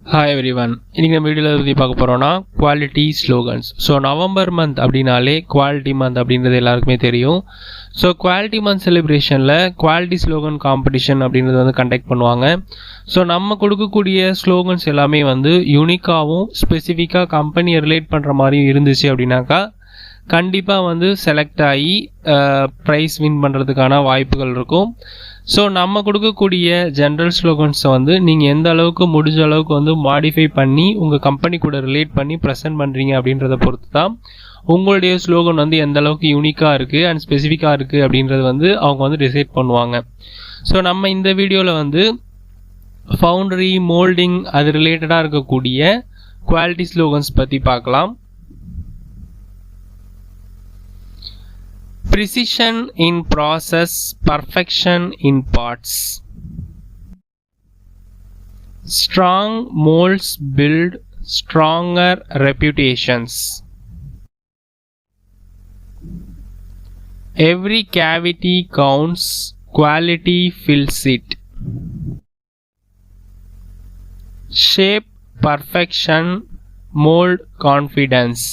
Hi everyone. இன்னைக்கு நம்ம வீடியோல பத்தி பார்க்க போறோம்னா quality slogans. So November month அப்படின்னாலே குவாலிட்டி மந்த் அப்படின்றது எல்லாருக்குமே தெரியும். ஸோ குவாலிட்டி மந்த் செலிப்ரேஷனில் குவாலிட்டி ஸ்லோகன் காம்படிஷன் அப்படின்றது வந்து கண்டக்ட் பண்ணுவாங்க. ஸோ நம்ம கொடுக்கக்கூடிய ஸ்லோகன்ஸ் எல்லாமே வந்து யூனிக்காகவும் ஸ்பெசிஃபிக்காக கம்பெனியை ரிலேட் பண்ணுற மாதிரியும் இருந்துச்சு அப்படின்னாக்கா கண்டிப்பாக வந்து செலக்ட் ஆகி ப்ரைஸ் வின் பண்ணுறதுக்கான வாய்ப்புகள் இருக்கும். ஸோ நம்ம கொடுக்கக்கூடிய ஜென்ரல் ஸ்லோகன்ஸை வந்து நீங்கள் எந்த அளவுக்கு முடிஞ்ச அளவுக்கு வந்து மாடிஃபை பண்ணி உங்கள் கம்பெனி கூட ரிலேட் பண்ணி ப்ரெசென்ட் பண்ணுறீங்க அப்படின்றத பொறுத்து தான் உங்களுடைய ஸ்லோகன் வந்து எந்த அளவுக்கு யூனிக்காக இருக்குது அண்ட் ஸ்பெசிஃபிக்காக இருக்குது அப்படின்றது வந்து அவங்க வந்து டிசைட் பண்ணுவாங்க. ஸோ நம்ம இந்த வீடியோவில் வந்து ஃபவுண்டரி மோல்டிங் அது ரிலேட்டடாக இருக்கக்கூடிய குவாலிட்டி ஸ்லோகன்ஸ் பற்றி பார்க்கலாம். Precision in process, perfection in parts. Strong molds build stronger reputations. Every cavity counts, quality fills it. Shape perfection, mold confidence.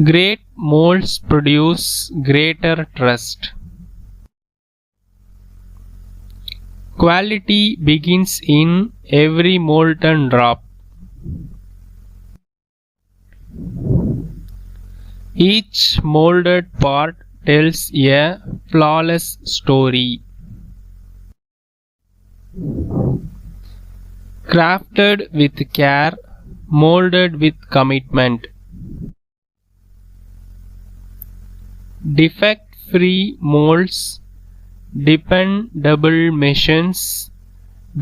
Great molds produce greater trust. Quality begins in every molten drop. Each molded part tells a flawless story. Crafted with care, molded with commitment. Defect-free molds, dependable machines,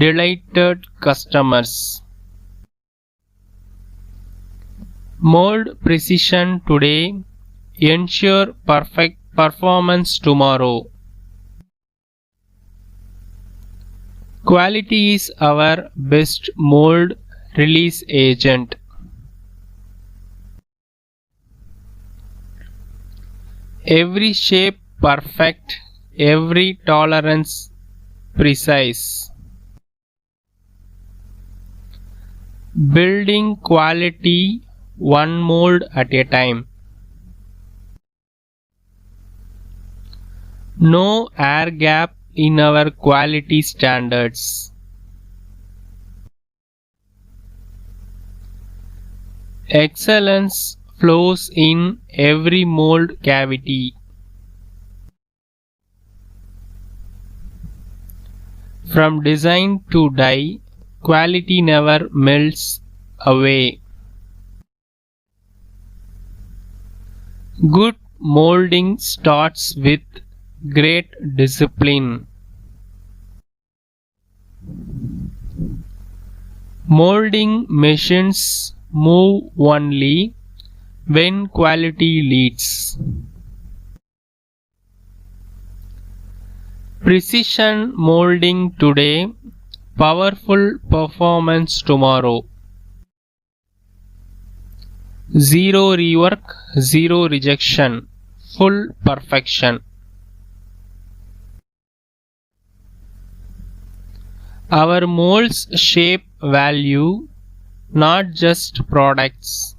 delighted customers. Mold precision today, ensure perfect performance tomorrow. Quality is our best mold release agent. Every shape perfect, every tolerance precise. Building quality one mold at a time. No air gap in our quality standards. Excellence flows in every mold cavity. From design to die, quality never melts away. Good molding starts with great discipline. Molding machines move only when quality leads. Precision molding today, powerful performance tomorrow. Zero rework, zero rejection, full perfection. Our molds shape value, not just products.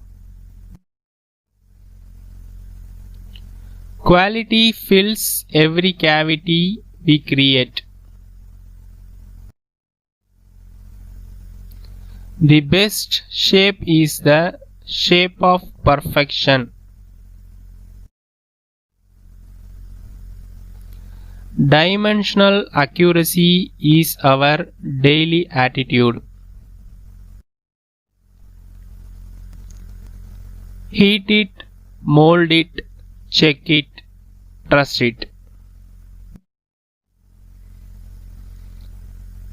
Quality fills every cavity we create. The best shape is the shape of perfection. Dimensional accuracy is our daily attitude. Heat it, mold it, check it, trust it.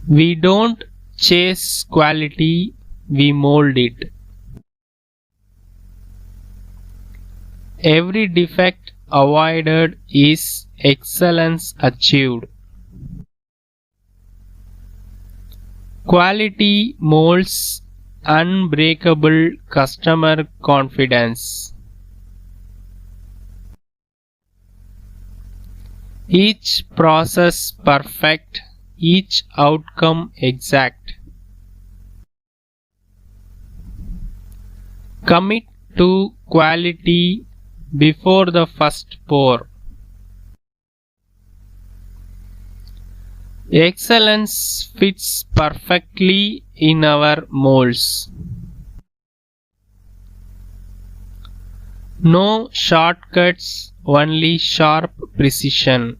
We don't chase quality, we mold it. Every defect avoided is excellence achieved. Quality molds unbreakable customer confidence. Each process perfect, each outcome exact. Commit to quality before the first pour. Excellence fits perfectly in our molds. No shortcuts, only sharp precision.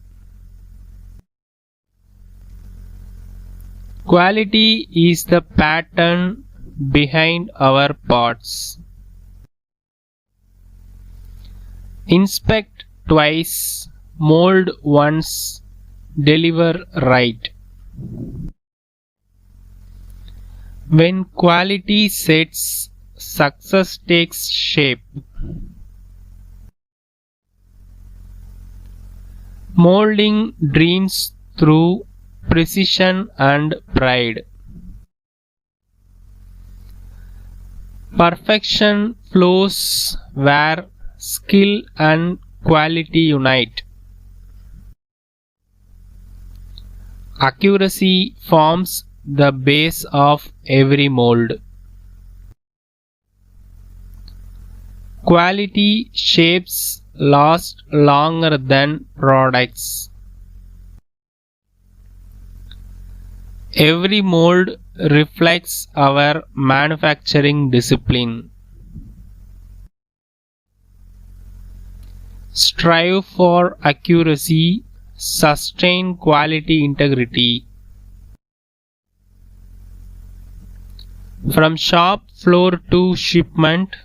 Quality is the pattern behind our pots. Inspect twice, mold once, deliver right. When quality sets, success takes shape. Molding dreams through precision and pride. Perfection flows where skill and quality unite. Accuracy forms the base of every mold. Quality shapes last longer than products. Every mold reflects our manufacturing discipline. Strive for accuracy, sustain quality integrity. From shop floor to shipment,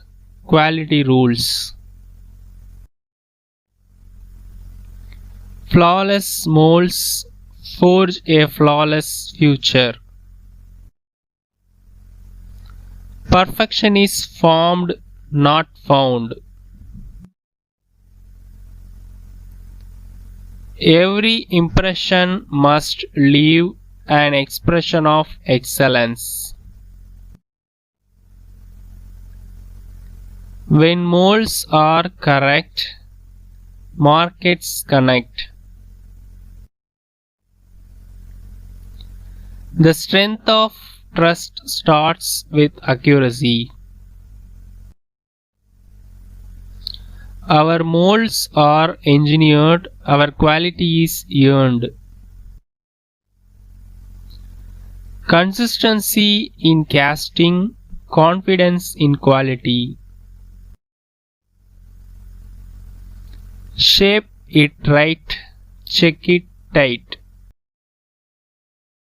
quality rules. Flawless molds forge a flawless future. Perfection is formed, not found. Every impression must leave an expression of excellence. When molds are correct, markets connect. The strength of trust starts with accuracy. Our molds are engineered, our quality is earned. Consistency in casting, confidence in quality. Shape it right, check it tight.